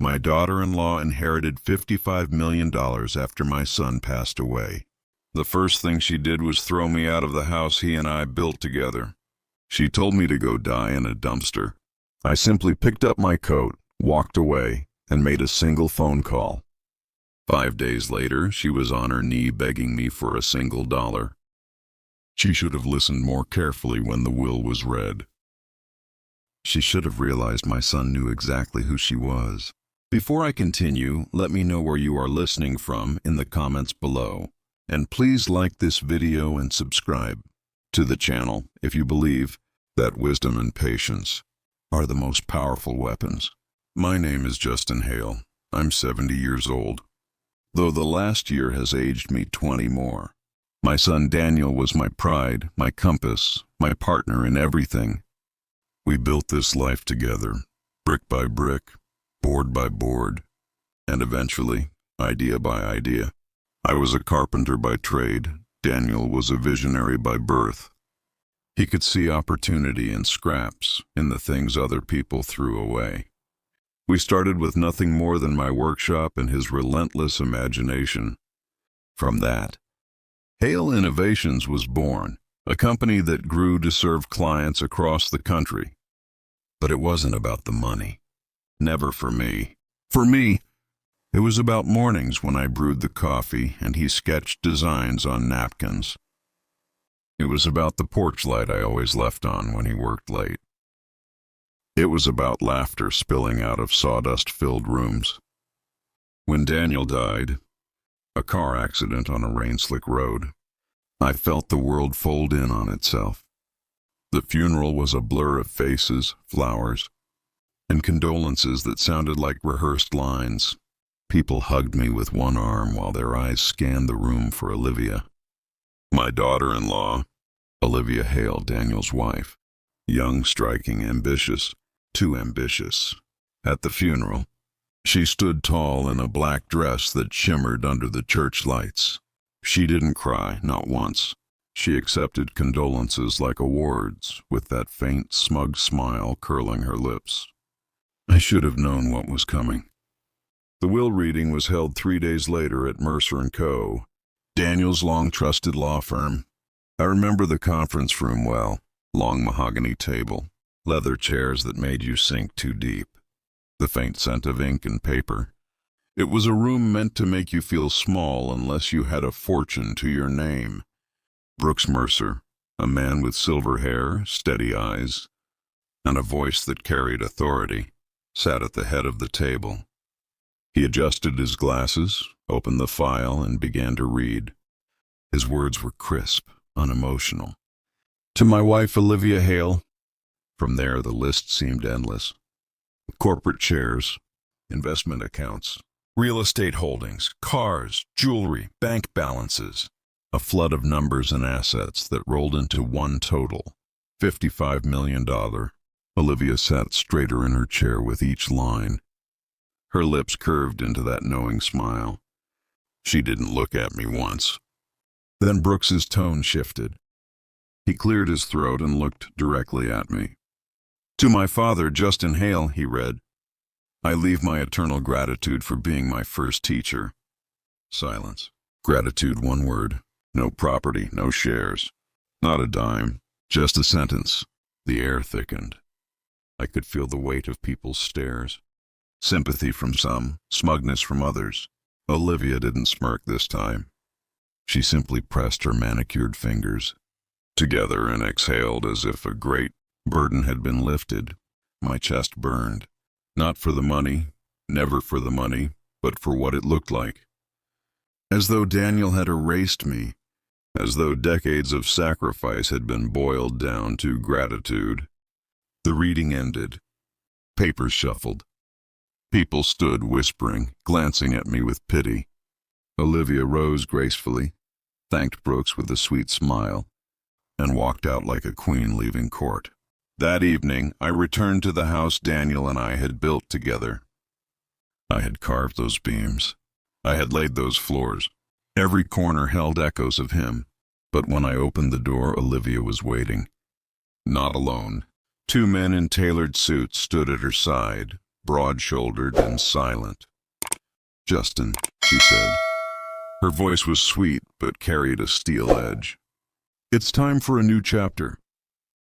My daughter-in-law inherited $55 million after my son passed away. The first thing she did was throw me out of the house he and I built together. She told me to go die in a dumpster. I simply picked up my coat, walked away, and made a single phone call. 5 days later, she was on her knee begging me for a single dollar. She should have listened more carefully when the will was read. She should have realized my son knew exactly who she was. Before I continue, let me know where you are listening from in the comments below. And please like this video and subscribe to the channel if you believe that wisdom and patience are the most powerful weapons. My name is Justin Hale. I'm 70 years old, though the last year has aged me 20 more. My son Daniel was my pride, my compass, my partner in everything. We built this life together, brick by brick, board by board, and eventually, idea by idea. I was a carpenter by trade. Daniel was a visionary by birth. He could see opportunity in scraps, in the things other people threw away. We started with nothing more than my workshop and his relentless imagination. From that, Hale Innovations was born, a company that grew to serve clients across the country. But it wasn't about the money. Never for me. For me, it was about mornings when I brewed the coffee and he sketched designs on napkins. It was about the porch light I always left on when he worked late. It was about laughter spilling out of sawdust-filled rooms. When Daniel died, a car accident on a rain-slick road, I felt the world fold in on itself. The funeral was a blur of faces, flowers, and condolences that sounded like rehearsed lines. People hugged me with one arm while their eyes scanned the room for Olivia. My daughter-in-law, Olivia Hale, Daniel's wife, young, striking, ambitious, too ambitious. At the funeral, she stood tall in a black dress that shimmered under the church lights. She didn't cry, not once. She accepted condolences like awards, with that faint, smug smile curling her lips. I should have known what was coming. The will reading was held 3 days later at Mercer & Co., Daniel's long-trusted law firm. I remember the conference room well. Long mahogany table, leather chairs that made you sink too deep, the faint scent of ink and paper. It was a room meant to make you feel small unless you had a fortune to your name. Brooks Mercer, a man with silver hair, steady eyes, and a voice that carried authority, sat at the head of the table. He adjusted his glasses, opened the file, and began to read. His words were crisp, unemotional. To my wife, Olivia Hale. From there, the list seemed endless. Corporate shares, investment accounts, real estate holdings, cars, jewelry, bank balances. A flood of numbers and assets that rolled into one total, $55 million. Olivia sat straighter in her chair with each line. Her lips curved into that knowing smile. She didn't look at me once. Then Brooks's tone shifted. He cleared his throat and looked directly at me. To my father, Justin Hale, he read, I leave my eternal gratitude for being my first teacher. Silence. Gratitude, one word. No property, no shares. Not a dime. Just a sentence. The air thickened. I could feel the weight of people's stares. Sympathy from some, smugness from others. Olivia didn't smirk this time. She simply pressed her manicured fingers together and exhaled as if a great burden had been lifted. My chest burned. Not for the money, never for the money, but for what it looked like. As though Daniel had erased me, as though decades of sacrifice had been boiled down to gratitude. The reading ended. Papers shuffled. People stood whispering, glancing at me with pity. Olivia rose gracefully, thanked Brooks with a sweet smile, and walked out like a queen leaving court. That evening, I returned to the house Daniel and I had built together. I had carved those beams. I had laid those floors. Every corner held echoes of him. But when I opened the door, Olivia was waiting. Not alone. 2 men in tailored suits stood at her side, broad-shouldered and silent. "Justin," she said. Her voice was sweet but carried a steel edge. "It's time for a new chapter.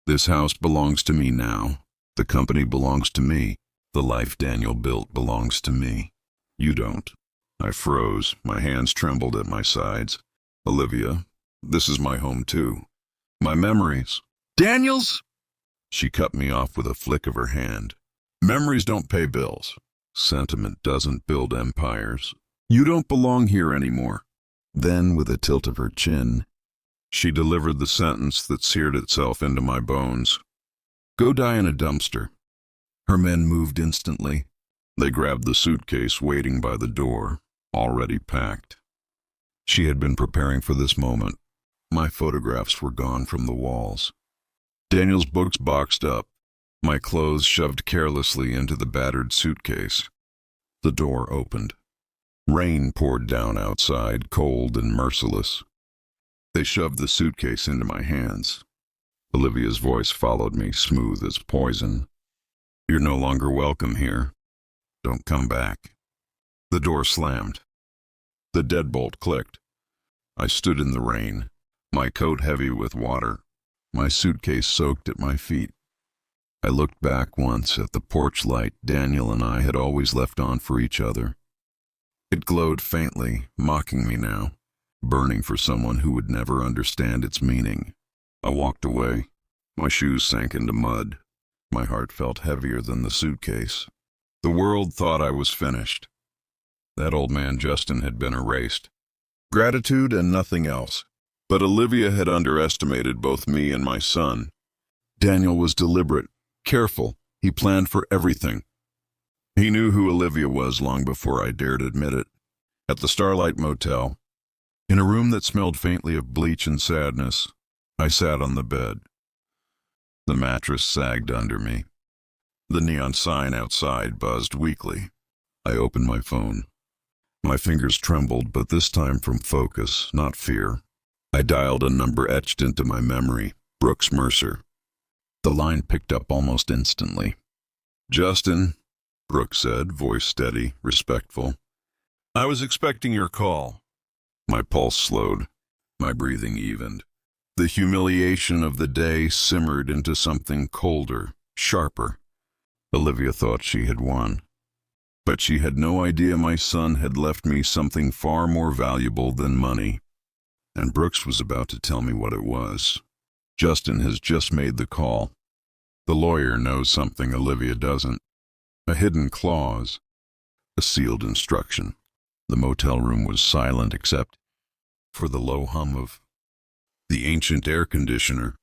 This house belongs to me now. The company belongs to me. The life Daniel built belongs to me. You don't." I froze. My hands trembled at my sides. "Olivia, this is my home too. My memories." "Daniel's?" She cut me off with a flick of her hand. "Memories don't pay bills. Sentiment doesn't build empires. You don't belong here anymore." Then, with a tilt of her chin, she delivered the sentence that seared itself into my bones. "Go die in a dumpster." Her men moved instantly. They grabbed the suitcase waiting by the door, already packed. She had been preparing for this moment. My photographs were gone from the walls. Daniel's books boxed up, my clothes shoved carelessly into the battered suitcase. The door opened. Rain poured down outside, cold and merciless. They shoved the suitcase into my hands. Olivia's voice followed me, smooth as poison. "You're no longer welcome here. Don't come back." The door slammed. The deadbolt clicked. I stood in the rain, my coat heavy with water, my suitcase soaked at my feet. I looked back once at the porch light Daniel and I had always left on for each other. It glowed faintly, mocking me now, burning for someone who would never understand its meaning. I walked away. My shoes sank into mud. My heart felt heavier than the suitcase. The world thought I was finished. That old man Justin had been erased. Gratitude and nothing else. But Olivia had underestimated both me and my son. Daniel was deliberate, careful. He planned for everything. He knew who Olivia was long before I dared admit it. At the Starlight Motel, in a room that smelled faintly of bleach and sadness, I sat on the bed. The mattress sagged under me. The neon sign outside buzzed weakly. I opened my phone. My fingers trembled, but this time from focus, not fear. I dialed a number etched into my memory, Brooks Mercer. The line picked up almost instantly. "Justin," Brooks said, voice steady, respectful. "I was expecting your call." My pulse slowed. My breathing evened. The humiliation of the day simmered into something colder, sharper. Olivia thought she had won. But she had no idea my son had left me something far more valuable than money. And Brooks was about to tell me what it was. "Justin has just made the call. The lawyer knows something Olivia doesn't. A hidden clause. A sealed instruction." The motel room was silent except for the low hum of the ancient air conditioner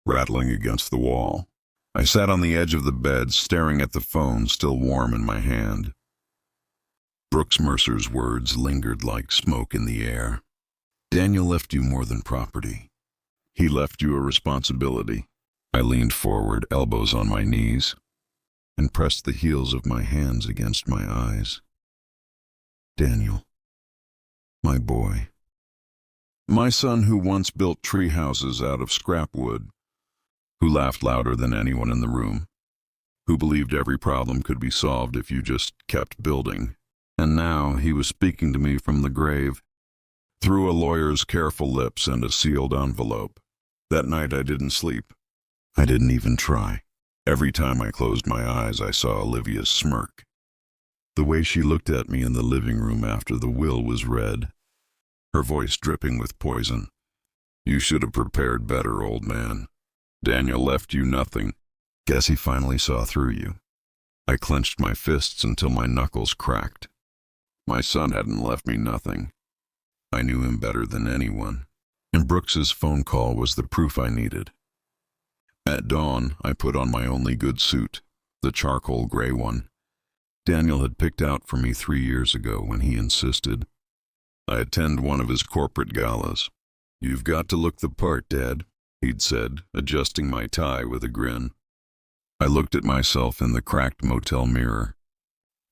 rattling against the wall. I sat on the edge of the bed, staring at the phone still warm in my hand. Brooks Mercer's words lingered like smoke in the air. "Daniel left you more than property. He left you a responsibility." I leaned forward, elbows on my knees, and pressed the heels of my hands against my eyes. "Daniel, my boy. My son who once built tree houses out of scrap wood, who laughed louder than anyone in the room, who believed every problem could be solved if you just kept building. And now he was speaking to me from the grave, through a lawyer's careful lips and a sealed envelope. That night I didn't sleep. I didn't even try. Every time I closed my eyes, I saw Olivia's smirk. The way she looked at me in the living room after the will was read, her voice dripping with poison. "You should have prepared better, old man. Daniel left you nothing. Guess he finally saw through you." I clenched my fists until my knuckles cracked. My son hadn't left me nothing. I knew him better than anyone, and Brooks's phone call was the proof I needed. At dawn, I put on my only good suit, the charcoal gray one. Daniel had picked out for me 3 years ago when he insisted. I attend one of his corporate galas. "You've got to look the part, Dad," he'd said, adjusting my tie with a grin. I looked at myself in the cracked motel mirror.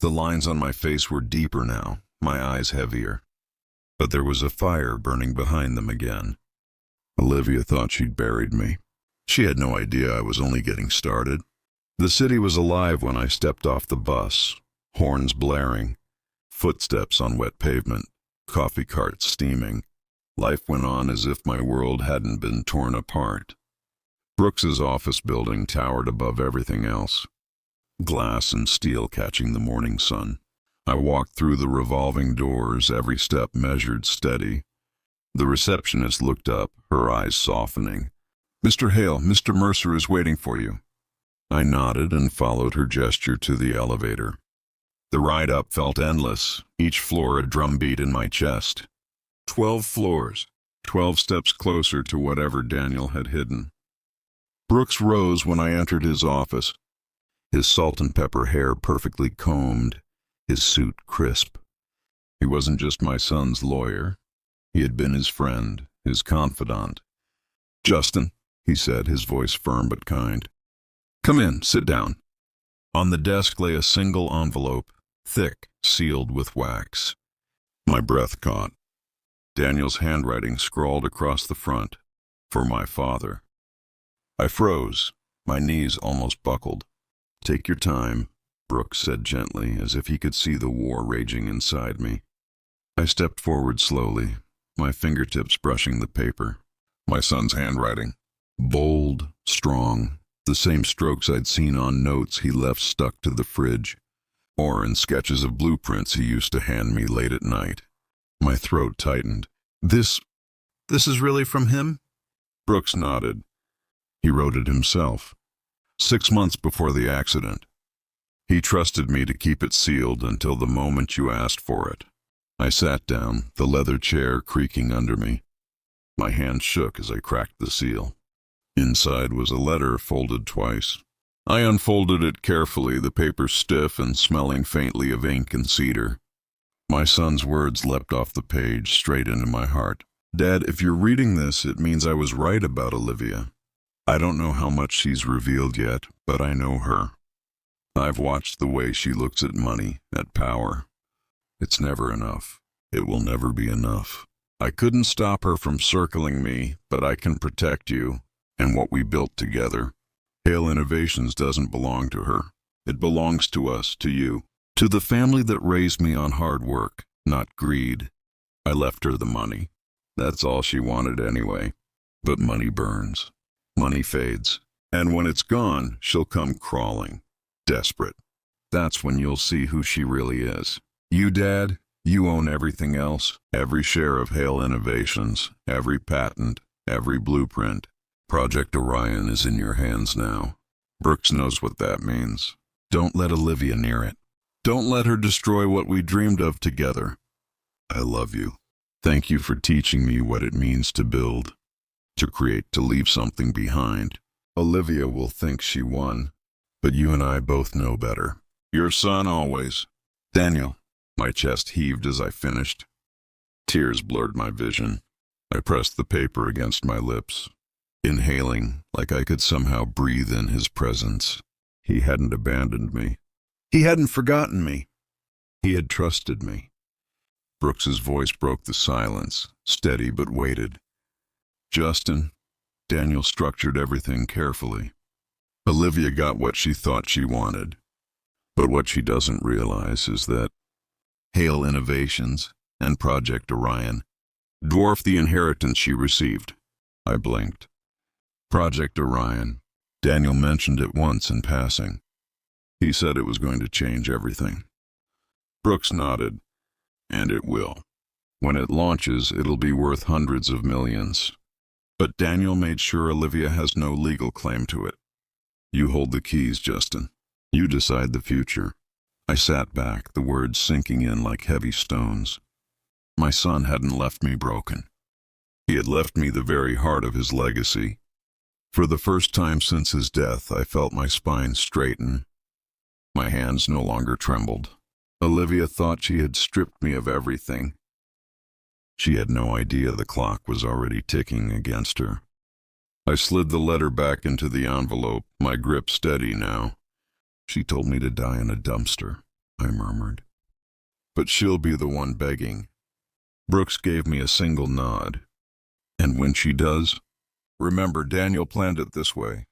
The lines on my face were deeper now, my eyes heavier. But there was a fire burning behind them again. Olivia thought she'd buried me. She had no idea I was only getting started. The city was alive when I stepped off the bus, horns blaring, footsteps on wet pavement, coffee carts steaming. Life went on as if my world hadn't been torn apart. Brooks's office building towered above everything else, glass and steel catching the morning sun. I walked through the revolving doors, every step measured, steady. The receptionist looked up, her eyes softening. "Mr. Hale, Mr. Mercer is waiting for you." I nodded and followed her gesture to the elevator. The ride up felt endless, each floor a drumbeat in my chest. 12 floors, 12 steps closer to whatever Daniel had hidden. Brooks rose when I entered his office, his salt and pepper hair perfectly combed, his suit crisp. He wasn't just my son's lawyer. He had been his friend, his confidant. "Justin," he said, his voice firm but kind. "Come in, sit down." On the desk lay a single envelope, thick, sealed with wax. My breath caught. Daniel's handwriting scrawled across the front, "For my father." I froze. My knees almost buckled. "Take your time," Brooks said gently, as if he could see the war raging inside me. I stepped forward slowly, my fingertips brushing the paper. My son's handwriting. Bold, strong, the same strokes I'd seen on notes he left stuck to the fridge, or in sketches of blueprints he used to hand me late at night. My throat tightened. This is really from him?" Brooks nodded. "He wrote it himself, 6 months before the accident. He trusted me to keep it sealed until the moment you asked for it." I sat down, the leather chair creaking under me. My hand shook as I cracked the seal. Inside was a letter folded twice. I unfolded it carefully, the paper stiff and smelling faintly of ink and cedar. My son's words leapt off the page, straight into my heart. "Dad, if you're reading this, it means I was right about Olivia. I don't know how much she's revealed yet, but I know her. I've watched the way she looks at money, at power. It's never enough. It will never be enough. I couldn't stop her from circling me, but I can protect you and what we built together. Hale Innovations doesn't belong to her. It belongs to us, to you, to the family that raised me on hard work, not greed. I left her the money. That's all she wanted anyway. But money burns. Money fades. And when it's gone, she'll come crawling, desperate. That's when you'll see who she really is. You, Dad, you own everything else, every share of Hale Innovations, every patent, every blueprint. Project Orion is in your hands now. Brooks knows what that means. Don't let Olivia near it. Don't let her destroy what we dreamed of together. I love you. Thank you for teaching me what it means to build, to create, to leave something behind. Olivia will think she won, but you and I both know better. Your son always." "Daniel." My chest heaved as I finished. Tears blurred my vision. I pressed the paper against my lips, inhaling like I could somehow breathe in his presence. He hadn't abandoned me. He hadn't forgotten me. He had trusted me. Brooks's voice broke the silence, steady but weighted. "Justin," Daniel structured everything carefully. "Olivia got what she thought she wanted. But what she doesn't realize is that Hale Innovations and Project Orion dwarf the inheritance she received." I blinked. Project Orion. Daniel mentioned it once in passing. He said it was going to change everything. Brooks nodded. "And it will. When it launches, it'll be worth hundreds of millions. But Daniel made sure Olivia has no legal claim to it. You hold the keys, Justin. You decide the future." I sat back, the words sinking in like heavy stones. My son hadn't left me broken. He had left me the very heart of his legacy. For the first time since his death, I felt my spine straighten. My hands no longer trembled. Olivia thought she had stripped me of everything. She had no idea the clock was already ticking against her. I slid the letter back into the envelope, my grip steady now. "She told me to die in a dumpster," I murmured. "But she'll be the one begging." Brooks gave me a single nod. "And when she does, remember Daniel planned it this way.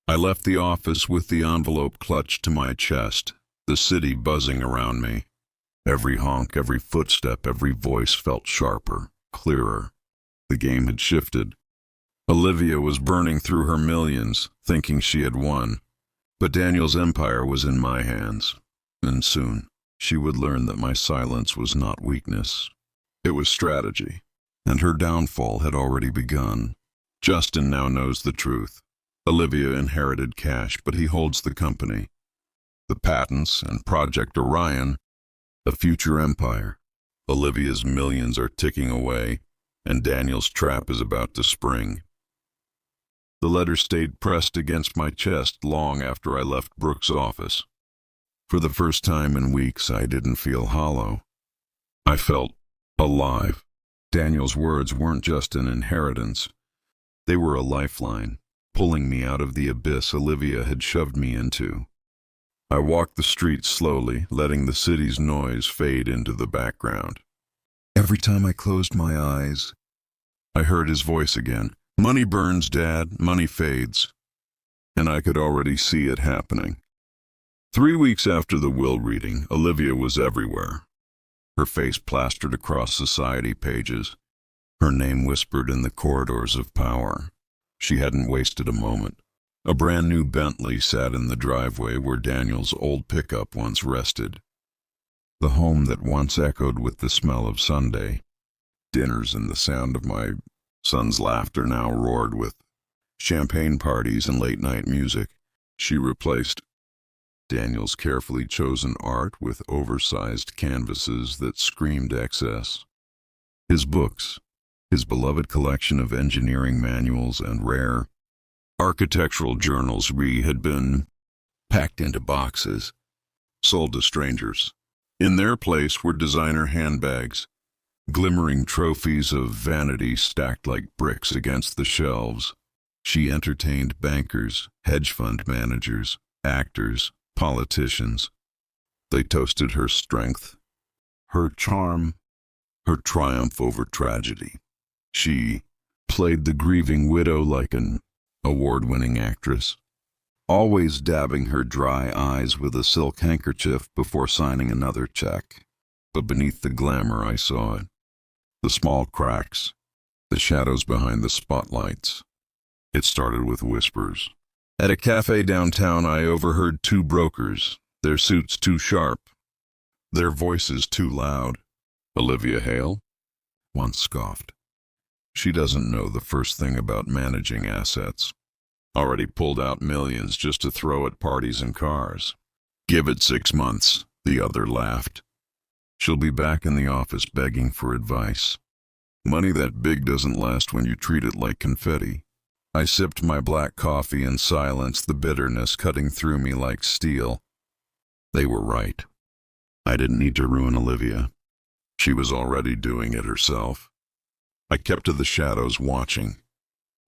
I left the office with the envelope clutched to my chest, the city buzzing around me. Every honk, every footstep, every voice felt sharper, clearer. The game had shifted. Olivia was burning through her millions, thinking she had won. But Daniel's empire was in my hands, and soon she would learn that my silence was not weakness. It was strategy, and her downfall had already begun. Justin now knows the truth. Olivia inherited cash, but he holds the company, the patents, and Project Orion, a future empire. Olivia's millions are ticking away, and Daniel's trap is about to spring. The letter stayed pressed against my chest long after I left Brooks' office. For the first time in weeks, I didn't feel hollow. I felt alive. Daniel's words weren't just an inheritance. They were a lifeline, pulling me out of the abyss Olivia had shoved me into. I walked the streets slowly, letting the city's noise fade into the background. Every time I closed my eyes, I heard his voice again. Money burns, Dad. Money fades. And I could already see it happening. 3 weeks after the will reading, Olivia was everywhere. Her face plastered across society pages, her name whispered in the corridors of power. She hadn't wasted a moment. A brand new Bentley sat in the driveway where Daniel's old pickup once rested. The home that once echoed with the smell of Sunday dinners and the sound of my son's laughter now roared with champagne parties and late-night music. She replaced Daniel's carefully chosen art with oversized canvases that screamed excess. His books, his beloved collection of engineering manuals and rare architectural journals had been packed into boxes, sold to strangers. In their place were designer handbags, glimmering trophies of vanity stacked like bricks against the shelves. She entertained bankers, hedge fund managers, actors, politicians. They toasted her strength, her charm, her triumph over tragedy. She played the grieving widow like an award-winning actress, always dabbing her dry eyes with a silk handkerchief before signing another check. But beneath the glamour I saw it. The small cracks, the shadows behind the spotlights. It started with whispers. At a cafe downtown, I overheard 2 brokers, their suits too sharp, their voices too loud. Olivia Hale? One scoffed. She doesn't know the first thing about managing assets. Already pulled out millions just to throw at parties and cars. Give it 6 months, the other laughed. She'll be back in the office begging for advice. Money that big doesn't last when you treat it like confetti. I sipped my black coffee in silence, the bitterness cutting through me like steel. They were right. I didn't need to ruin Olivia. She was already doing it herself. I kept to the shadows, watching,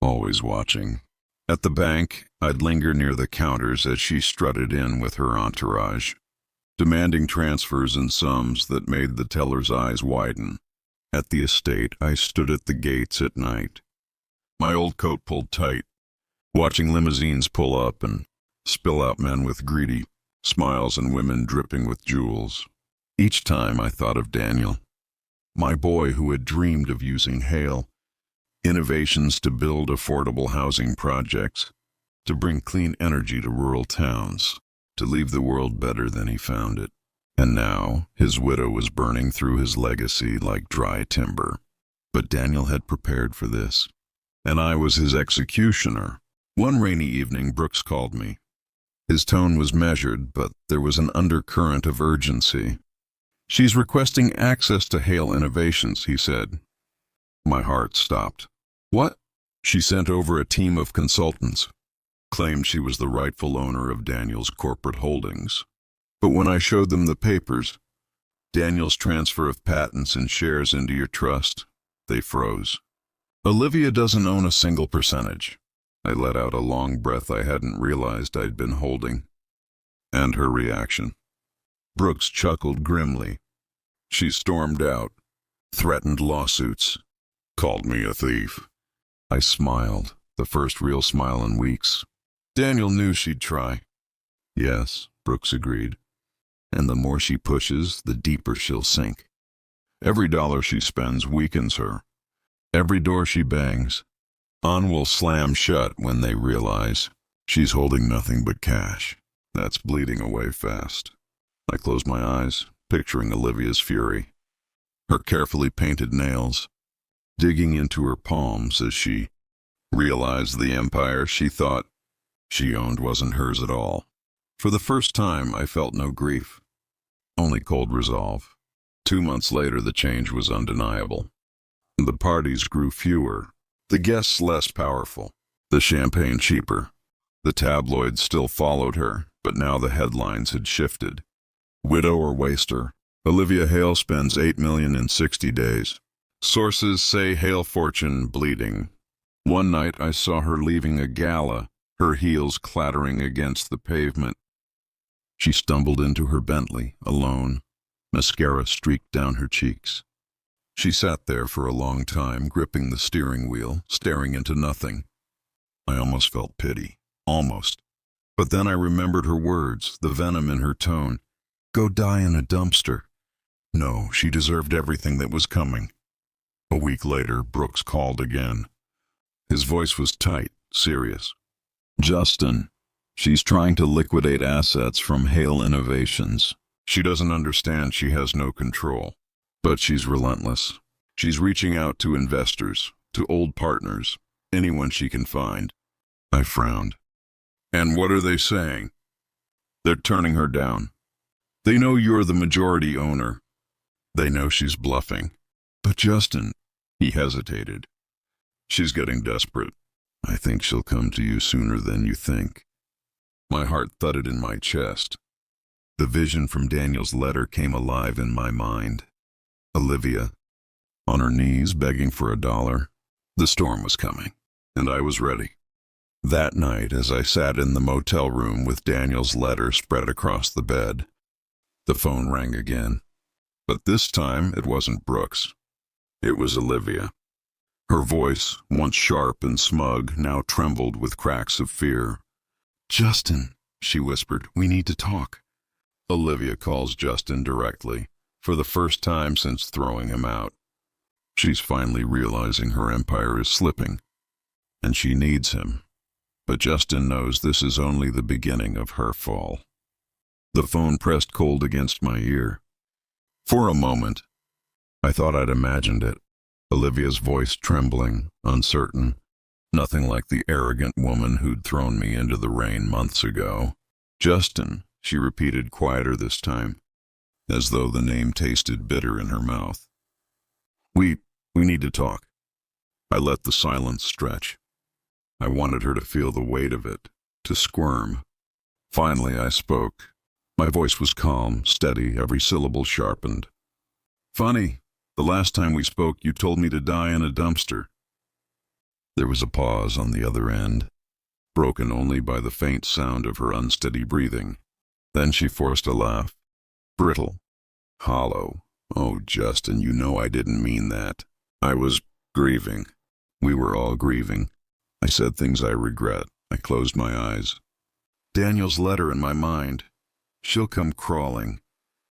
always watching. At the bank, I'd linger near the counters as she strutted in with her entourage, demanding transfers in sums that made the teller's eyes widen. At the estate, I stood at the gates at night, my old coat pulled tight, watching limousines pull up and spill out men with greedy smiles and women dripping with jewels. Each time I thought of Daniel, my boy who had dreamed of using Hale innovations to build affordable housing projects, to bring clean energy to rural towns, to leave the world better than he found it. And now his widow was burning through his legacy like dry timber. But Daniel had prepared for this, and I was his executioner. One rainy evening, Brooks called me. His tone was measured, but there was an undercurrent of urgency. She's requesting access to Hale Innovations, he said. My heart stopped. What? She sent over a team of consultants, claimed she was the rightful owner of Daniel's corporate holdings. But when I showed them the papers, Daniel's transfer of patents and shares into your trust, they froze. Olivia doesn't own a single percentage. I let out a long breath I hadn't realized I'd been holding. And her reaction. Brooks chuckled grimly. She stormed out, threatened lawsuits, called me a thief. I smiled, the first real smile in weeks. Daniel knew she'd try. Yes, Brooks agreed. And the more she pushes, the deeper she'll sink. Every dollar she spends weakens her. Every door she bangs on will slam shut when they realize she's holding nothing but cash. That's bleeding away fast. I closed my eyes, picturing Olivia's fury. Her carefully painted nails digging into her palms as she realized the empire she thought she owned wasn't hers at all. For the first time, I felt no grief, only cold resolve. 2 months later, the change was undeniable. The parties grew fewer, the guests less powerful, the champagne cheaper. The tabloids still followed her, but now the headlines had shifted. Widow or waster, Olivia Hale spends $8 million in 60 days. Sources say Hale fortune bleeding. One night I saw her leaving a gala, her heels clattering against the pavement. She stumbled into her Bentley, alone. Mascara streaked down her cheeks. She sat there for a long time, gripping the steering wheel, staring into nothing. I almost felt pity. Almost. But then I remembered her words, the venom in her tone. Go die in a dumpster. No, she deserved everything that was coming. A week later, Brooks called again. His voice was tight, serious. Justin, she's trying to liquidate assets from Hale Innovations. She doesn't understand she has no control. But she's relentless. She's reaching out to investors, to old partners, anyone she can find. I frowned. And what are they saying? They're turning her down. They know you're the majority owner. They know she's bluffing. But Justin, he hesitated. She's getting desperate. I think she'll come to you sooner than you think. My heart thudded in my chest. The vision from Daniel's letter came alive in my mind. Olivia, on her knees begging for $1. The storm was coming, and I was ready. That night, as I sat in the motel room with Daniel's letter spread across the bed, the phone rang again. But this time, it wasn't Brooks. It was Olivia. Her voice, once sharp and smug, now trembled with cracks of fear. Justin, she whispered, we need to talk. Olivia calls Justin directly, for the first time since throwing him out. She's finally realizing her empire is slipping, and she needs him. But Justin knows this is only the beginning of her fall. The phone pressed cold against my ear. For a moment, I thought I'd imagined it. Olivia's voice trembling, uncertain, nothing like the arrogant woman who'd thrown me into the rain months ago. Justin, she repeated quieter this time, as though the name tasted bitter in her mouth. We need to talk. I let the silence stretch. I wanted her to feel the weight of it, to squirm. Finally, I spoke. My voice was calm, steady, every syllable sharpened. Funny, the last time we spoke, you told me to die in a dumpster. There was a pause on the other end, broken only by the faint sound of her unsteady breathing. Then she forced a laugh. Brittle, hollow. Oh, Justin, you know I didn't mean that. I was grieving. We were all grieving. I said things I regret. I closed my eyes. Daniel's letter in my mind. She'll come crawling.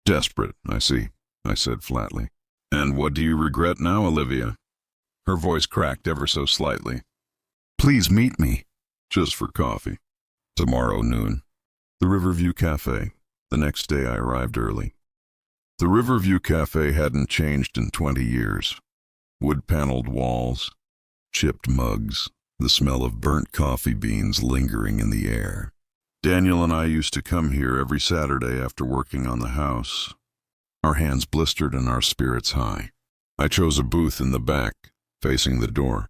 Desperate, I see, I said flatly. And what do you regret now, Olivia? Her voice cracked ever so slightly. Please meet me. Just for coffee. Tomorrow noon. The Riverview Cafe. The next day I arrived early. The Riverview Cafe hadn't changed in 20 years. Wood-paneled walls, chipped mugs, the smell of burnt coffee beans lingering in the air. Daniel and I used to come here every Saturday after working on the house. Our hands blistered and our spirits high. I chose a booth in the back, facing the door.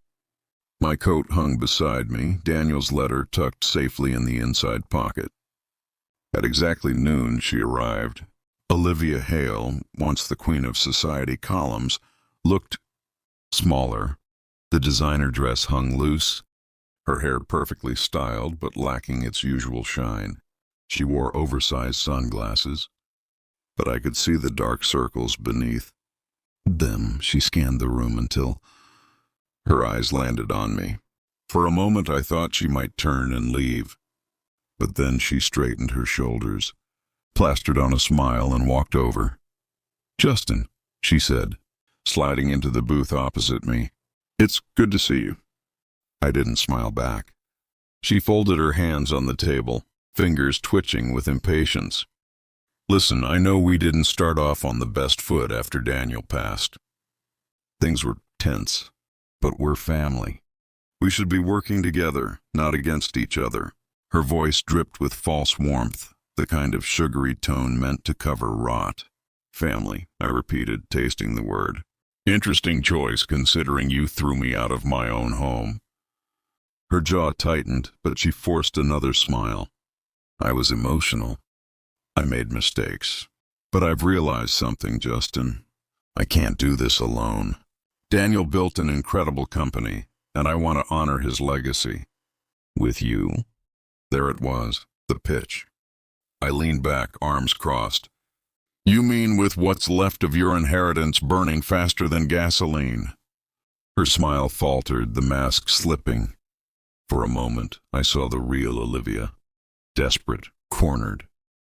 My coat hung beside me, Daniel's letter tucked safely in the inside pocket. At exactly noon, she arrived. Olivia Hale, once the queen of society columns, looked smaller. The designer dress hung loose, her hair perfectly styled but lacking its usual shine. She wore oversized sunglasses, but I could see the dark circles beneath them. She scanned the room until her eyes landed on me. For a moment I thought she might turn and leave. But then she straightened her shoulders, plastered on a smile, and walked over. "Justin," she said, sliding into the booth opposite me. "It's good to see you." I didn't smile back. She folded her hands on the table, fingers twitching with impatience. "Listen, I know we didn't start off on the best foot after Daniel passed. Things were tense, but we're family. We should be working together, not against each other." Her voice dripped with false warmth, the kind of sugary tone meant to cover rot. "Family," I repeated, tasting the word. "Interesting choice, considering you threw me out of my own home." Her jaw tightened, but she forced another smile. I was emotional. I made mistakes. But I've realized something, Justin. I can't do this alone. Daniel built an incredible company, and I want to honor his legacy. With you? There it was, the pitch. I leaned back, arms crossed. "You mean with what's left of your inheritance burning faster than gasoline?" Her smile faltered, the mask slipping. For a moment, I saw the real Olivia. Desperate, cornered,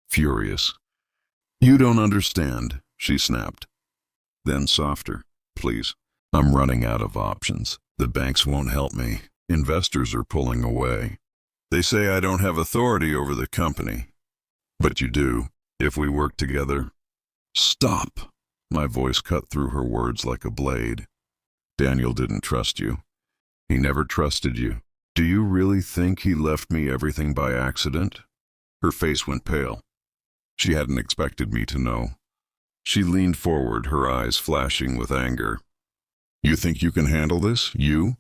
furious. "You don't understand," she snapped. Then softer, "Please, I'm running out of options. The banks won't help me. Investors are pulling away. They say I don't have authority over the company. But you do, if we work together." "Stop!" My voice cut through her words like a blade. "Daniel didn't trust you. He never trusted you. Do you really think he left me everything by accident?" Her face went pale. She hadn't expected me to know. She leaned forward, her eyes flashing with anger. "You think you can handle this? You?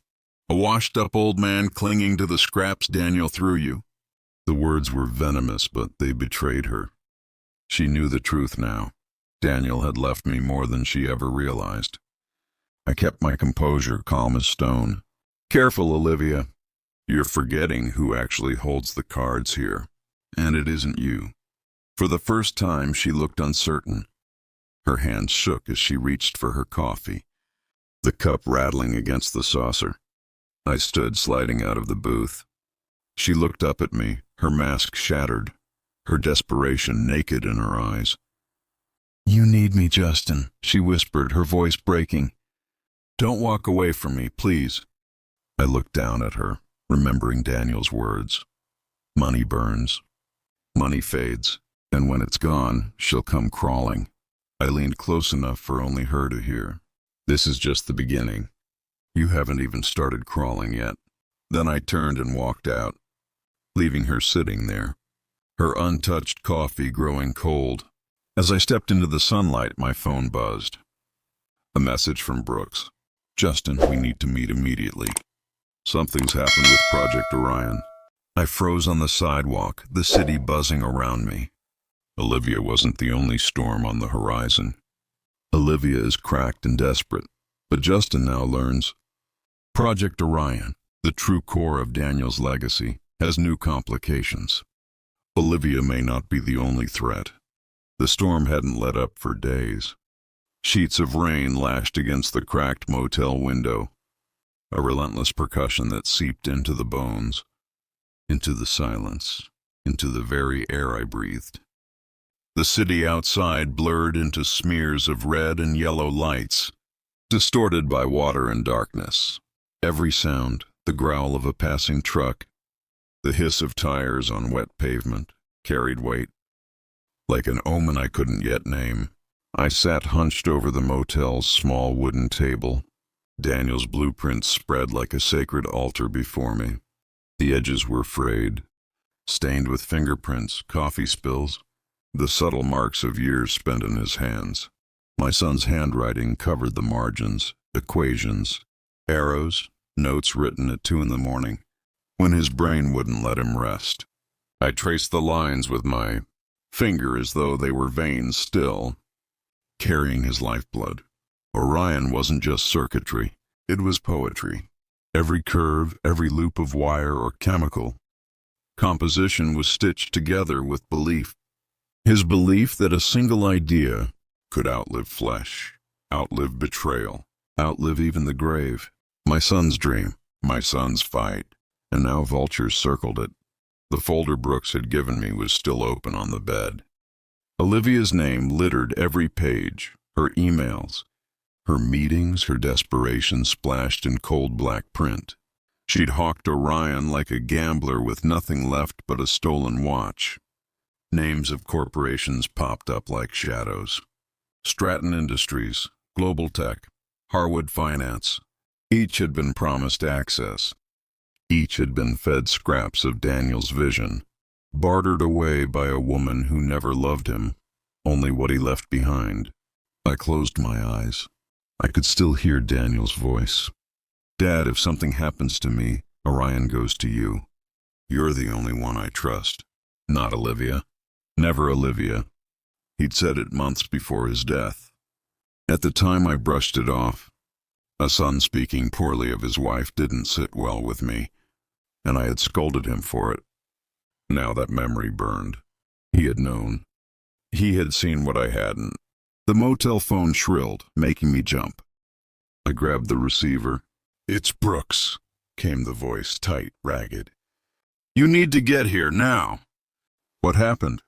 A washed-up old man clinging to the scraps Daniel threw you?" The words were venomous, but they betrayed her. She knew the truth now. Daniel had left me more than she ever realized. I kept my composure, calm as stone. "Careful, Olivia. You're forgetting who actually holds the cards here. And it isn't you." For the first time, she looked uncertain. Her hands shook as she reached for her coffee, the cup rattling against the saucer. I stood, sliding out of the booth. She looked up at me, her mask shattered, her desperation naked in her eyes. "You need me, Justin," she whispered, her voice breaking. "Don't walk away from me, please." I looked down at her, remembering Daniel's words. Money burns. Money fades. And when it's gone, she'll come crawling. I leaned close enough for only her to hear. "This is just the beginning. You haven't even started crawling yet." Then I turned and walked out, leaving her sitting there, her untouched coffee growing cold. As I stepped into the sunlight, my phone buzzed. A message from Brooks. "Justin, we need to meet immediately. Something's happened with Project Orion." I froze on the sidewalk, the city buzzing around me. Olivia wasn't the only storm on the horizon. Olivia is cracked and desperate, but Justin now learns. Project Orion, the true core of Daniel's legacy, has new complications. Olivia may not be the only threat. The storm hadn't let up for days. Sheets of rain lashed against the cracked motel window, a relentless percussion that seeped into the bones, into the silence, into the very air I breathed. The city outside blurred into smears of red and yellow lights, distorted by water and darkness. Every sound, the growl of a passing truck, the hiss of tires on wet pavement, carried weight. Like an omen I couldn't yet name, I sat hunched over the motel's small wooden table. Daniel's blueprints spread like a sacred altar before me. The edges were frayed, stained with fingerprints, coffee spills, the subtle marks of years spent in his hands. My son's handwriting covered the margins, equations, arrows, notes written at 2 a.m, when his brain wouldn't let him rest. I traced the lines with my finger as though they were veins still, carrying his lifeblood. Orion wasn't just circuitry, it was poetry. Every curve, every loop of wire or chemical composition was stitched together with belief. His belief that a single idea could outlive flesh, outlive betrayal, outlive even the grave. My son's dream, my son's fight, and now vultures circled it. The folder Brooks had given me was still open on the bed. Olivia's name littered every page, her emails, her meetings, her desperation splashed in cold black print. She'd hawked Orion like a gambler with nothing left but a stolen watch. Names of corporations popped up like shadows. Stratton Industries, Global Tech, Harwood Finance. Each had been promised access. Each had been fed scraps of Daniel's vision, bartered away by a woman who never loved him, only what he left behind. I closed my eyes. I could still hear Daniel's voice. Dad, if something happens to me, Orion goes to you. You're the only one I trust. Not Olivia. Never Olivia. He'd said it months before his death. At the time I brushed it off. A son speaking poorly of his wife didn't sit well with me, and I had scolded him for it. Now that memory burned. He had known. He had seen what I hadn't. The motel phone shrilled, making me jump. I grabbed the receiver. "It's Brooks," came the voice, tight, ragged. "You need to get here now." "What happened?"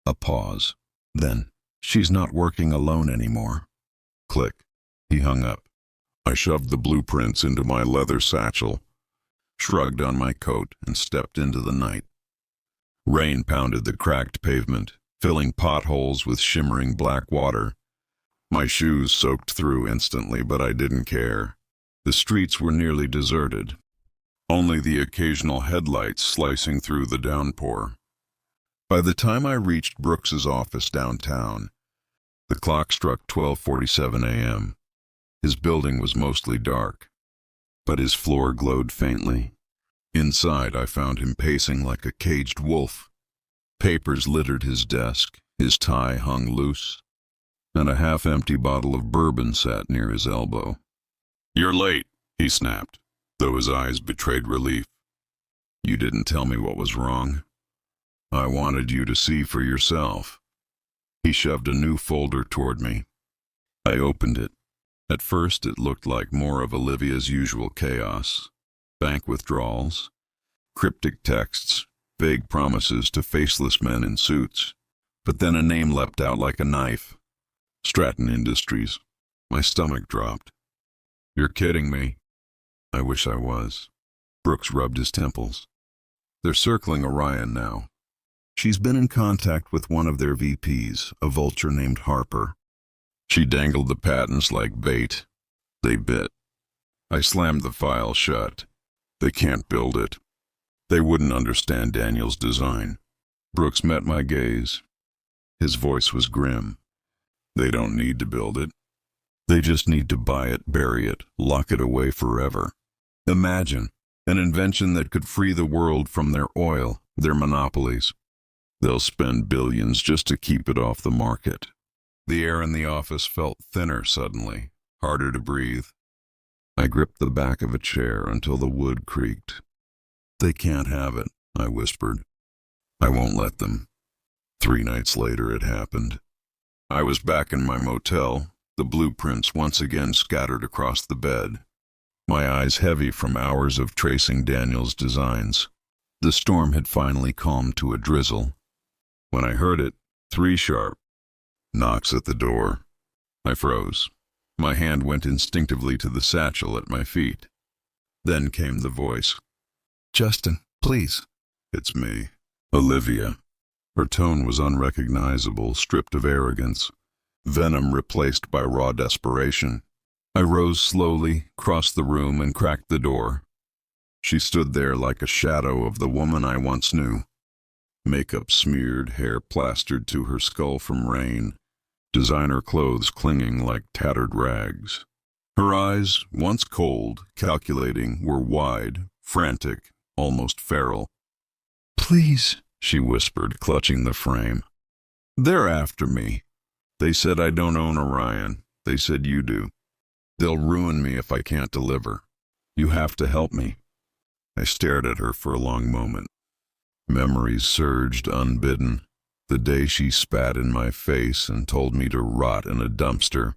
A pause. Then, "She's not working alone anymore." Click. He hung up. I shoved the blueprints into my leather satchel, shrugged on my coat, and stepped into the night. Rain pounded the cracked pavement, filling potholes with shimmering black water. My shoes soaked through instantly, but I didn't care. The streets were nearly deserted, only the occasional headlights slicing through the downpour. By the time I reached Brooks's office downtown, the clock struck 12:47 a.m. His building was mostly dark, but his floor glowed faintly. Inside, I found him pacing like a caged wolf. Papers littered his desk, his tie hung loose, and a half-empty bottle of bourbon sat near his elbow. "You're late," he snapped, though his eyes betrayed relief. "You didn't tell me what was wrong. I wanted you to see for yourself." He shoved a new folder toward me. I opened it. At first, it looked like more of Olivia's usual chaos. Bank withdrawals, cryptic texts, vague promises to faceless men in suits. But then a name leapt out like a knife. Stratton Industries. My stomach dropped. "You're kidding me." I wish I was. Brooks rubbed his temples. "They're circling Orion now. She's been in contact with one of their VPs, a vulture named Harper. She dangled the patents like bait. They bit." I slammed the file shut. "They can't build it. They wouldn't understand Daniel's design." Brooks met my gaze. His voice was grim. "They don't need to build it. They just need to buy it, bury it, lock it away forever. Imagine an invention that could free the world from their oil, their monopolies. They'll spend billions just to keep it off the market." The air in the office felt thinner suddenly, harder to breathe. I gripped the back of a chair until the wood creaked. "They can't have it," I whispered. "I won't let them." 3 nights later it happened. I was back in my motel, the blueprints once again scattered across the bed, my eyes heavy from hours of tracing Daniel's designs. The storm had finally calmed to a drizzle. When I heard it, 3 sharp knocks at the door. I froze. My hand went instinctively to the satchel at my feet. Then came the voice. "Justin, please." "It's me, Olivia." Her tone was unrecognizable, stripped of arrogance, venom replaced by raw desperation. I rose slowly, crossed the room, and cracked the door. She stood there like a shadow of the woman I once knew. Makeup smeared, hair plastered to her skull from rain, designer clothes clinging like tattered rags. Her eyes, once cold, calculating, were wide, frantic, almost feral. "Please," she whispered, clutching the frame. "They're after me. They said I don't own Orion. They said you do. They'll ruin me if I can't deliver. You have to help me." I stared at her for a long moment. Memories surged unbidden. The day she spat in my face and told me to rot in a dumpster.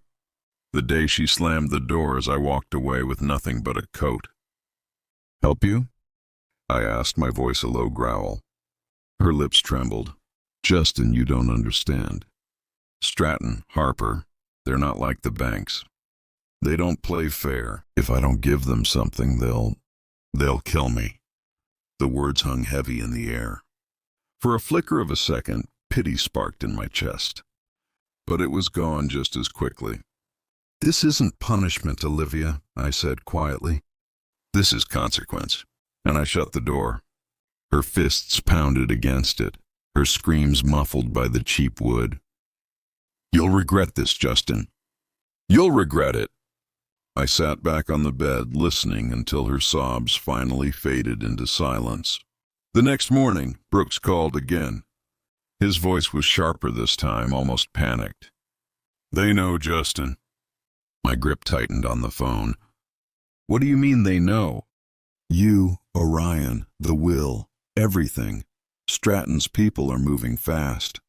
The day she slammed the door as I walked away with nothing but a coat. "Help you?" I asked, my voice a low growl. Her lips trembled. Justin, you don't understand. Stratton, Harper, they're not like the banks. They don't play fair. If I don't give them something, they'll kill me. The words hung heavy in the air. For a flicker of a second, pity sparked in my chest. But it was gone just as quickly. This isn't punishment, Olivia, I said quietly. This is consequence. And I shut the door. Her fists pounded against it, her screams muffled by the cheap wood. You'll regret this, Justin. You'll regret it. I sat back on the bed, listening until her sobs finally faded into silence. The next morning, Brooks called again. His voice was sharper this time, almost panicked. They know, Justin. My grip tightened on the phone. What do you mean they know? You, Orion, the will, everything. Stratton's people are moving fast.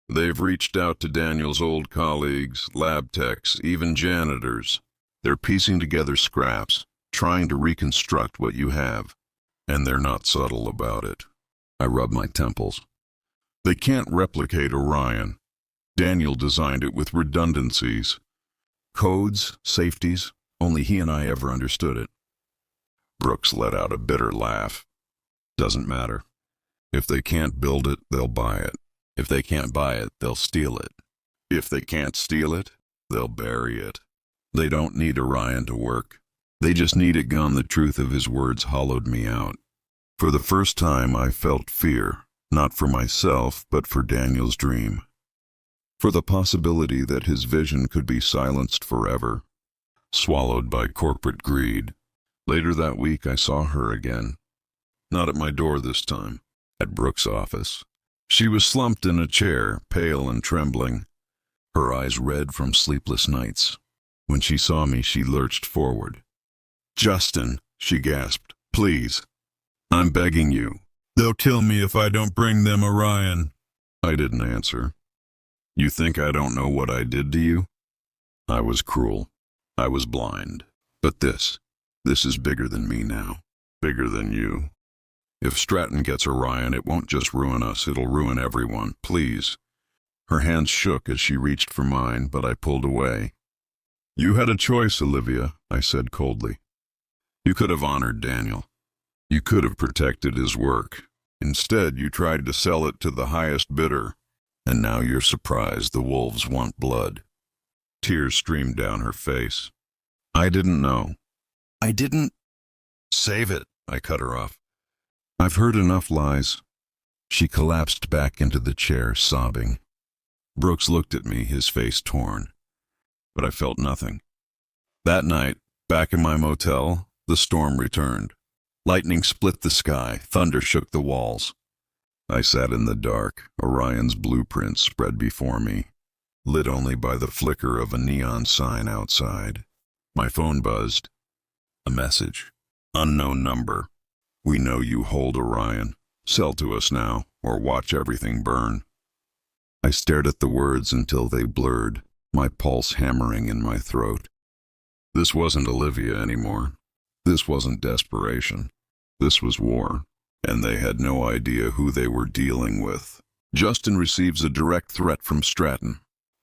They've reached out to Daniel's old colleagues, lab techs, even janitors. They're piecing together scraps, trying to reconstruct what you have. And they're not subtle about it. I rubbed my temples. They can't replicate Orion. Daniel designed it with redundancies. Codes, safeties, only he and I ever understood it. Brooks let out a bitter laugh. Doesn't matter. If they can't build it, they'll buy it. If they can't buy it, they'll steal it. If they can't steal it, they'll bury it. They don't need Orion to work. They just need it gone. The truth of his words hollowed me out. For the first time, I felt fear, not for myself, but for Daniel's dream. For the possibility that his vision could be silenced forever, swallowed by corporate greed. Later that week, I saw her again. Not at my door this time, at Brooks' office. She was slumped in a chair, pale and trembling, her eyes red from sleepless nights. When she saw me, she lurched forward. Justin, she gasped, please. I'm begging you. They'll kill me if I don't bring them Orion. I didn't answer. You think I don't know what I did to you? I was cruel. I was blind. But this is bigger than me now. Bigger than you. If Stratton gets Orion, it won't just ruin us, it'll ruin everyone. Please. Her hands shook as she reached for mine, but I pulled away. You had a choice, Olivia, I said coldly. You could have honored Daniel. You could have protected his work. Instead, you tried to sell it to the highest bidder. And now you're surprised the wolves want blood. Tears streamed down her face. I didn't know. I didn't. Save it, I cut her off. I've heard enough lies. She collapsed back into the chair, sobbing. Brooks looked at me, his face torn. But I felt nothing. That night, back in my motel, the storm returned. Lightning split the sky, thunder shook the walls. I sat in the dark, Orion's blueprint spread before me, lit only by the flicker of a neon sign outside. My phone buzzed. A message. Unknown number. We know you hold Orion. Sell to us now, or watch everything burn. I stared at the words until they blurred, my pulse hammering in my throat. This wasn't Olivia anymore. This wasn't desperation. This was war, and they had no idea who they were dealing with. Justin receives a direct threat from Stratton.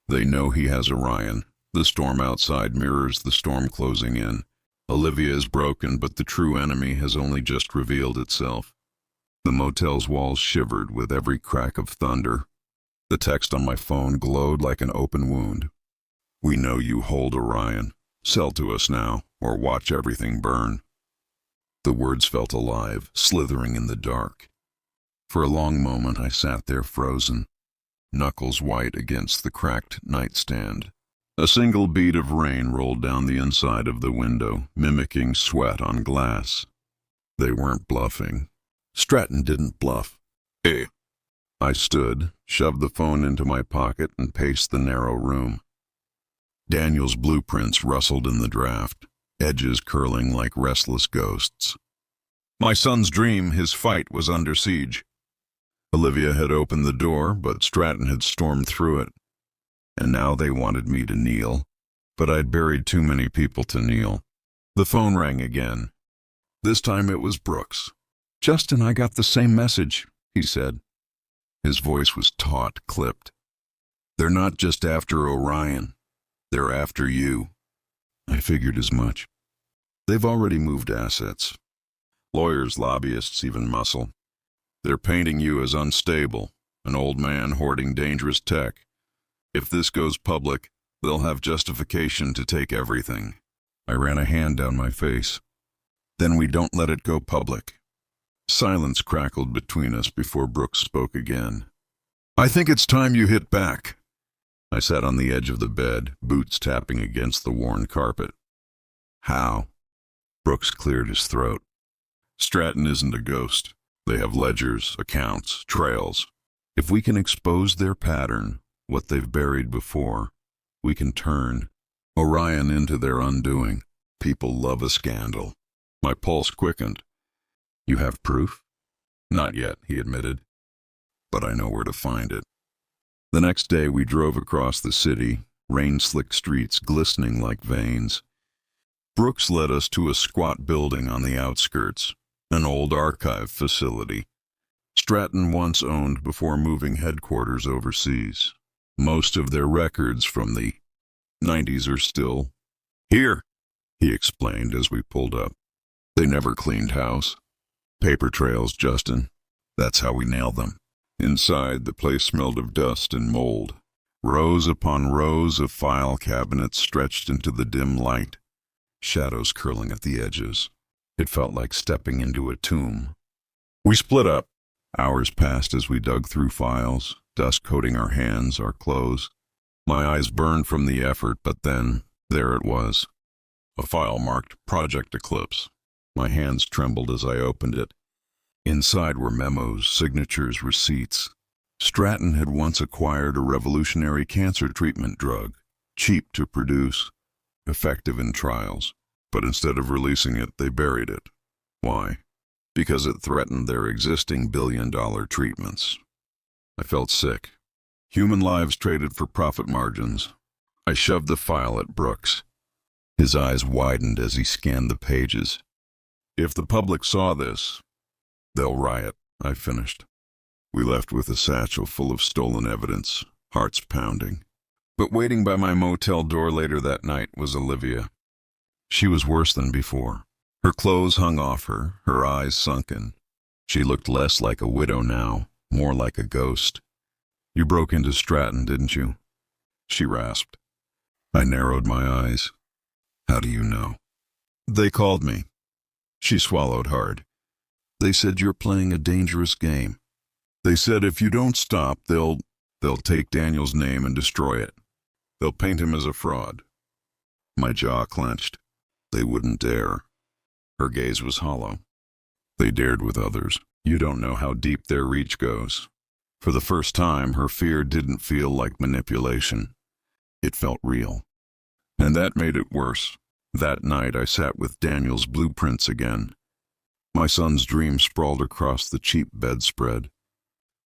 They know he has Orion. The storm outside mirrors the storm closing in. Olivia is broken, but the true enemy has only just revealed itself. The motel's walls shivered with every crack of thunder. The text on my phone glowed like an open wound. We know you hold Orion. Sell to us now, or watch everything burn. The words felt alive, slithering in the dark. For a long moment I sat there frozen, knuckles white against the cracked nightstand. A single bead of rain rolled down the inside of the window, mimicking sweat on glass. They weren't bluffing. Stratton didn't bluff. Hey. I stood, shoved the phone into my pocket, and paced the narrow room. Daniel's blueprints rustled in the draft, edges curling like restless ghosts. My son's dream, his fight, was under siege. Olivia had opened the door, but Stratton had stormed through it. And now they wanted me to kneel, but I'd buried too many people to kneel. The phone rang again. This time it was Brooks. Justin, I got the same message, he said. His voice was taut, clipped. "They're not just after Orion. They're after you." I figured as much. They've already moved assets. Lawyers, lobbyists, even muscle. They're painting you as unstable, an old man hoarding dangerous tech. If this goes public, they'll have justification to take everything. I ran a hand down my face. "Then we don't let it go public." Silence crackled between us before Brooks spoke again. "I think it's time you hit back." I sat on the edge of the bed, boots tapping against the worn carpet. "How?" Brooks cleared his throat. "Stratton isn't a ghost. They have ledgers, accounts, trails. If we can expose their pattern, what they've buried before, we can turn Orion into their undoing. People love a scandal." My pulse quickened. "You have proof?" "Not yet," he admitted. "But I know where to find it." The next day we drove across the city, rain-slick streets glistening like veins. Brooks led us to a squat building on the outskirts, an old archive facility Stratton once owned before moving headquarters overseas. Most of their records from the 90s are still here, he explained as we pulled up. "They never cleaned house. Paper trails, Justin. That's how we nailed them." Inside, the place smelled of dust and mold. Rows upon rows of file cabinets stretched into the dim light, shadows curling at the edges. It felt like stepping into a tomb. We split up. Hours passed as we dug through files, dust coating our hands, our clothes. My eyes burned from the effort, but then, there it was. A file marked Project Eclipse. My hands trembled as I opened it. Inside were memos, signatures, receipts. Stratton had once acquired a revolutionary cancer treatment drug, cheap to produce, effective in trials. But instead of releasing it, they buried it. Why? Because it threatened their existing billion-dollar treatments. I felt sick. Human lives traded for profit margins. I shoved the file at Brooks. His eyes widened as he scanned the pages. "If the public saw this, they'll riot," I finished. We left with a satchel full of stolen evidence, hearts pounding. But waiting by my motel door later that night was Olivia. She was worse than before. Her clothes hung off her, her eyes sunken. She looked less like a widow now, more like a ghost. "You broke into Stratton, didn't you?" she rasped. I narrowed my eyes. "How do you know?" "They called me." She swallowed hard. "They said you're playing a dangerous game. They said if you don't stop, they'll take Daniel's name and destroy it. They'll paint him as a fraud." My jaw clenched. "They wouldn't dare." Her gaze was hollow. "They dared with others. You don't know how deep their reach goes." For the first time, her fear didn't feel like manipulation. It felt real. And that made it worse. That night, I sat with Daniel's blueprints again. My son's dream sprawled across the cheap bedspread,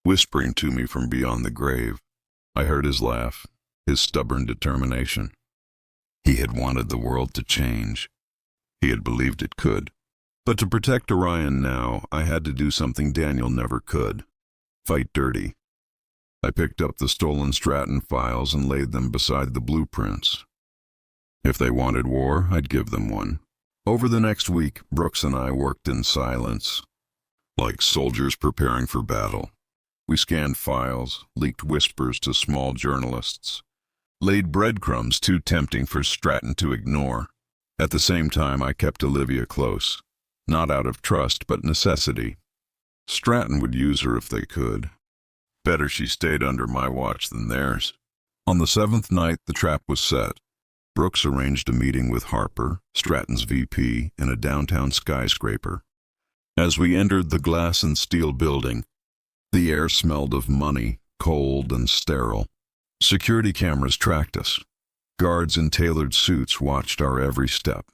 whispering to me from beyond the grave. I heard his laugh, his stubborn determination. He had wanted the world to change. He had believed it could. But to protect Orion now, I had to do something Daniel never could. Fight dirty. I picked up the stolen Stratton files and laid them beside the blueprints. If they wanted war, I'd give them one. Over the next week, Brooks and I worked in silence, like soldiers preparing for battle. We scanned files, leaked whispers to small journalists, laid breadcrumbs too tempting for Stratton to ignore. At the same time, I kept Olivia close, not out of trust, but necessity. Stratton would use her if they could. Better she stayed under my watch than theirs. On the 7th night, the trap was set. Brooks arranged a meeting with Harper, Stratton's VP, in a downtown skyscraper. As we entered the glass and steel building, the air smelled of money, cold and sterile. Security cameras tracked us. Guards in tailored suits watched our every step.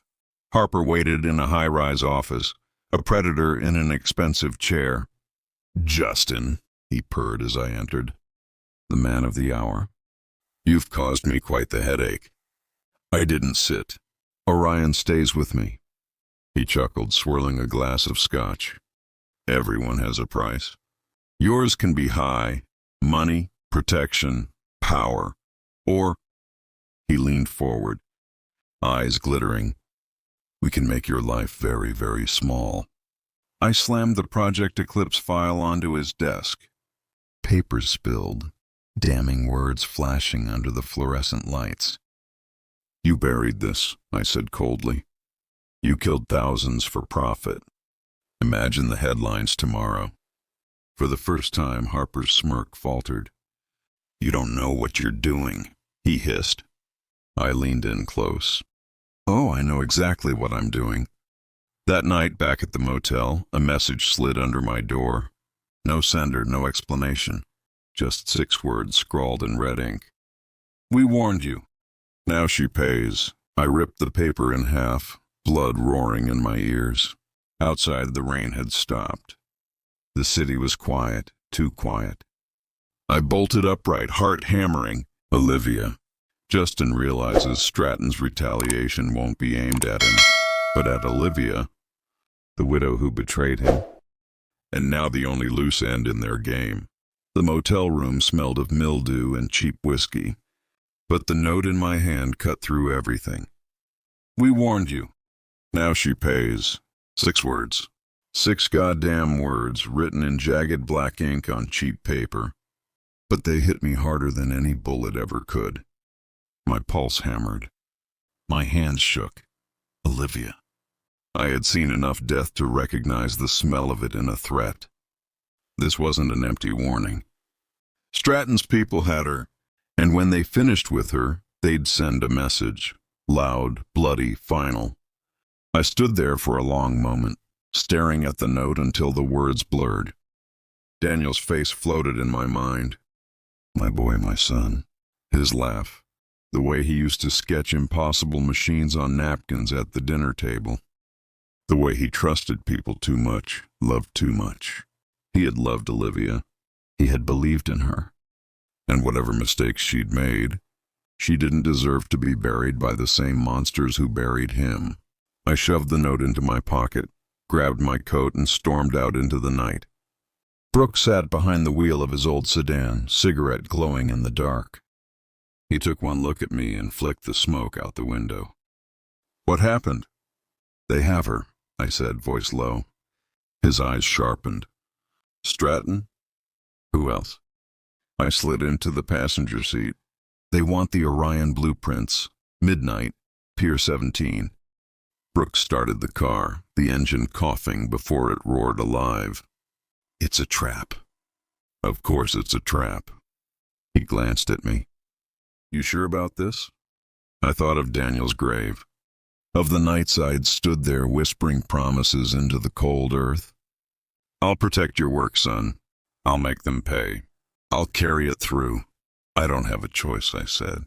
Harper waited in a high-rise office, a predator in an expensive chair. "Justin," he purred as I entered. "The man of the hour. You've caused me quite the headache." I didn't sit. "Orion stays with me." He chuckled, swirling a glass of scotch. "Everyone has a price. Yours can be high, Money, protection, power, or... He leaned forward, eyes glittering. We can make your life very, very small. I slammed the Project Eclipse file onto his desk. Paper spilled, damning words flashing under the fluorescent lights. You buried this, I said coldly. You killed thousands for profit. Imagine the headlines tomorrow. For the first time, Harper's smirk faltered. You don't know what you're doing, he hissed. I leaned in close. Oh, I know exactly what I'm doing. That night, back at the motel, a message slid under my door. No sender, no explanation. Just 6 words scrawled in red ink. We warned you. Now she pays. I ripped the paper in half, blood roaring in my ears. Outside, the rain had stopped. The city was quiet, too quiet. I bolted upright, heart hammering. Olivia. Justin realizes Stratton's retaliation won't be aimed at him, but at Olivia, the widow who betrayed him. And now the only loose end in their game. The motel room smelled of mildew and cheap whiskey, but the note in my hand cut through everything. We warned you. Now she pays. 6 words. 6 goddamn words written in jagged black ink on cheap paper. But they hit me harder than any bullet ever could. My pulse hammered. My hands shook. Olivia. I had seen enough death to recognize the smell of it in a threat. This wasn't an empty warning. Stratton's people had her, and when they finished with her, they'd send a message. Loud, bloody, final. I stood there for a long moment, staring at the note until the words blurred. Daniel's face floated in my mind. My boy, my son. His laugh. The way he used to sketch impossible machines on napkins at the dinner table. The way he trusted people too much, loved too much. He had loved Olivia. He had believed in her. And whatever mistakes she'd made, she didn't deserve to be buried by the same monsters who buried him. I shoved the note into my pocket, grabbed my coat, and stormed out into the night. Brooks sat behind the wheel of his old sedan, cigarette glowing in the dark. He took one look at me and flicked the smoke out the window. What happened? They have her, I said, voice low. His eyes sharpened. Stratton? Who else? I slid into the passenger seat. They want the Orion blueprints. Midnight, Pier 17. Brooks started the car, the engine coughing before it roared alive. It's a trap. Of course it's a trap. He glanced at me. You sure about this? I thought of Daniel's grave, of the nights I'd stood there whispering promises into the cold earth. I'll protect your work, son. I'll make them pay. I'll carry it through. I don't have a choice, I said.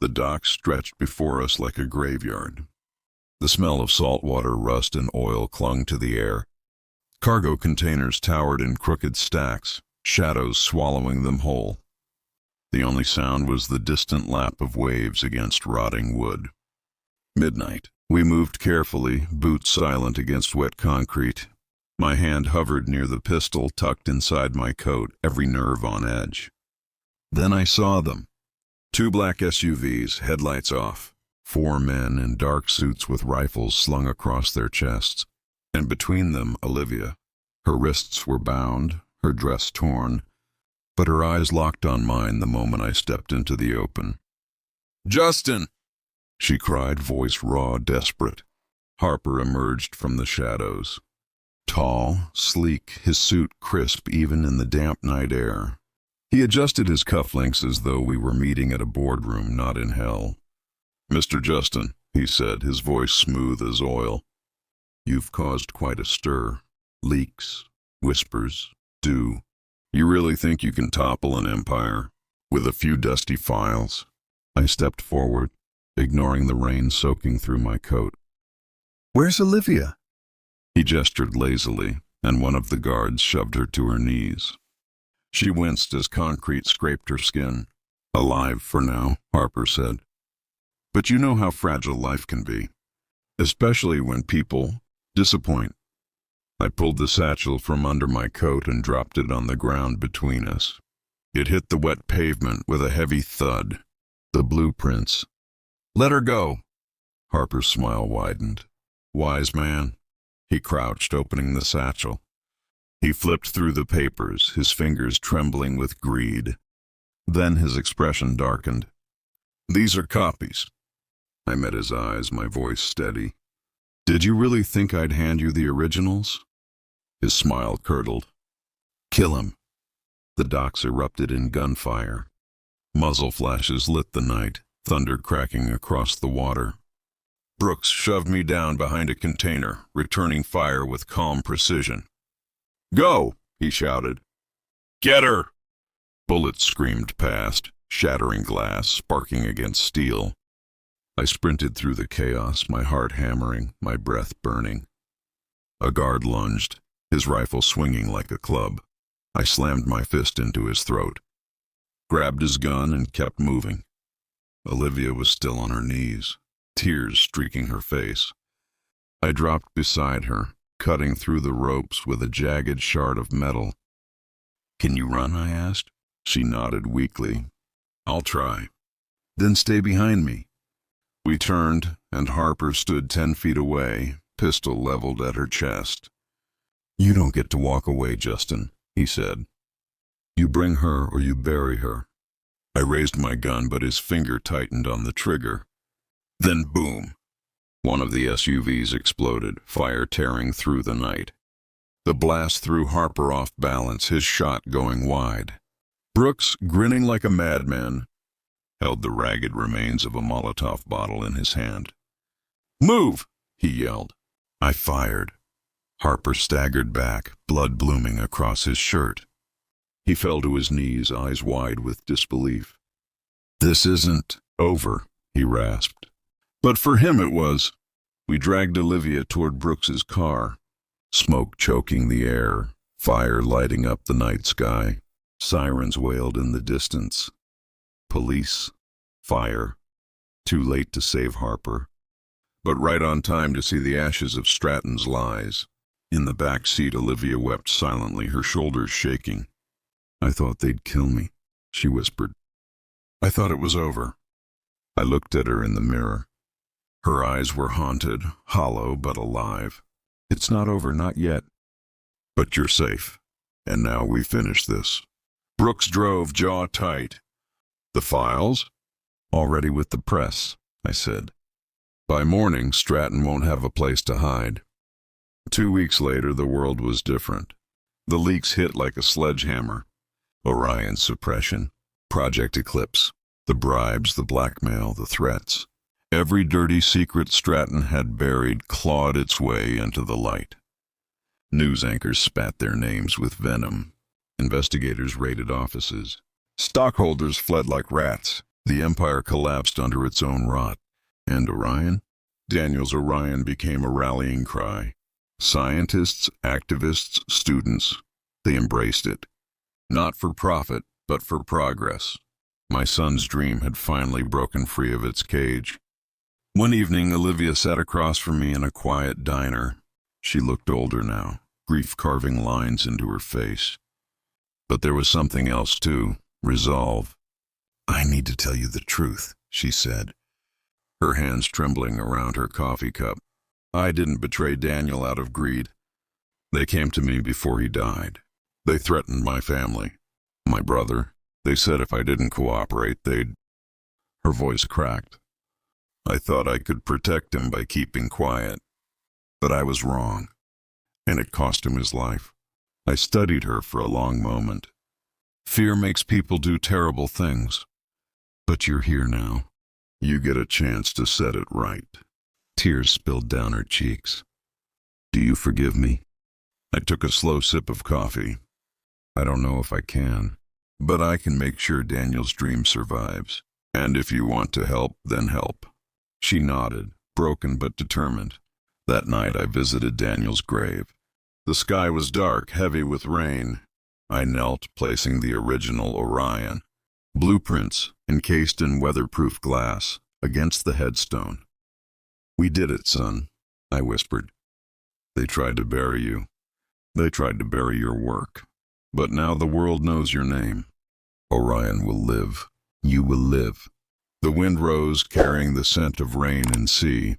The dock stretched before us like a graveyard. The smell of saltwater, rust, and oil clung to the air. Cargo containers towered in crooked stacks, shadows swallowing them whole. The only sound was the distant lap of waves against rotting wood. Midnight. We moved carefully, boots silent against wet concrete. My hand hovered near the pistol tucked inside my coat, every nerve on edge. Then I saw them. 2 black SUVs, headlights off. 4 men in dark suits with rifles slung across their chests. And between them, Olivia. Her wrists were bound, her dress torn, but her eyes locked on mine the moment I stepped into the open. Justin! She cried, voice raw, desperate. Harper emerged from the shadows. Tall, sleek, his suit crisp even in the damp night air. He adjusted his cufflinks as though we were meeting at a boardroom, not in hell. Mr. Justin, he said, his voice smooth as oil. You've caused quite a stir. Leaks, whispers, dew. You really think you can topple an empire with a few dusty files? I stepped forward, ignoring the rain soaking through my coat. Where's Olivia? He gestured lazily, and one of the guards shoved her to her knees. She winced as concrete scraped her skin. Alive for now, Harper said. But you know how fragile life can be, especially when people disappoint. I pulled the satchel from under my coat and dropped it on the ground between us. It hit the wet pavement with a heavy thud. The blueprints. Let her go. Harper's smile widened. Wise man. He crouched, opening the satchel. He flipped through the papers, his fingers trembling with greed. Then his expression darkened. These are copies. I met his eyes, my voice steady. Did you really think I'd hand you the originals? His smile curdled. Kill him. The docks erupted in gunfire. Muzzle flashes lit the night, thunder cracking across the water. Brooks shoved me down behind a container, returning fire with calm precision. Go, he shouted. Get her! Bullets screamed past, shattering glass, sparking against steel. I sprinted through the chaos, my heart hammering, my breath burning. A guard lunged, his rifle swinging like a club. I slammed my fist into his throat, grabbed his gun, and kept moving. Olivia was still on her knees, tears streaking her face. I dropped beside her, cutting through the ropes with a jagged shard of metal. Can you run? I asked. She nodded weakly. I'll try. Then stay behind me. We turned, and Harper stood 10 feet away, pistol leveled at her chest. You don't get to walk away, Justin, he said. You bring her or you bury her. I raised my gun, but his finger tightened on the trigger. Then boom! One of the SUVs exploded, fire tearing through the night. The blast threw Harper off balance, his shot going wide. Brooks, grinning like a madman, held the ragged remains of a Molotov bottle in his hand. Move! He yelled. I fired. Harper staggered back, blood blooming across his shirt. He fell to his knees, eyes wide with disbelief. This isn't over, he rasped. But for him it was. We dragged Olivia toward Brooks's car, smoke choking the air, fire lighting up the night sky. Sirens wailed in the distance. Police, fire. Too late to save Harper, but right on time to see the ashes of Stratton's lies. In the back seat, Olivia wept silently, her shoulders shaking. I thought they'd kill me, she whispered. I thought it was over. I looked at her in the mirror. Her eyes were haunted, hollow but alive. It's not over, not yet. But you're safe, and now we finish this. Brooks drove, jaw tight. The files? Already with the press, I said. By morning, Stratton won't have a place to hide. 2 weeks later, the world was different. The leaks hit like a sledgehammer. Orion suppression, Project Eclipse, the bribes, the blackmail, the threats. Every dirty secret Stratton had buried clawed its way into the light. News anchors spat their names with venom. Investigators raided offices. Stockholders fled like rats. The empire collapsed under its own rot. And Orion? Daniel's Orion became a rallying cry. Scientists, activists, students, they embraced it. Not for profit, but for progress. My son's dream had finally broken free of its cage. One evening, Olivia sat across from me in a quiet diner. She looked older now, grief carving lines into her face. But there was something else too, resolve. I need to tell you the truth, she said, her hands trembling around her coffee cup. I didn't betray Daniel out of greed. They came to me before he died. They threatened my family, my brother. They said if I didn't cooperate, they'd... Her voice cracked. I thought I could protect him by keeping quiet. But I was wrong, and it cost him his life. I studied her for a long moment. Fear makes people do terrible things. But you're here now. You get a chance to set it right. Tears spilled down her cheeks. Do you forgive me? I took a slow sip of coffee. I don't know if I can, but I can make sure Daniel's dream survives. And if you want to help, then help. She nodded, broken but determined. That night I visited Daniel's grave. The sky was dark, heavy with rain. I knelt, placing the original Orion, blueprints encased in weatherproof glass, against the headstone. We did it, son, I whispered. They tried to bury you. They tried to bury your work. But now the world knows your name. Orion will live. You will live. The wind rose, carrying the scent of rain and sea.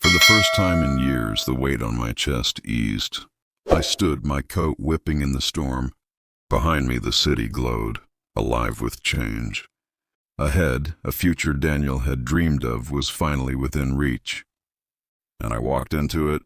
For the first time in years, the weight on my chest eased. I stood, my coat whipping in the storm. Behind me, the city glowed, alive with change. Ahead, a future Daniel had dreamed of was finally within reach. And I walked into it,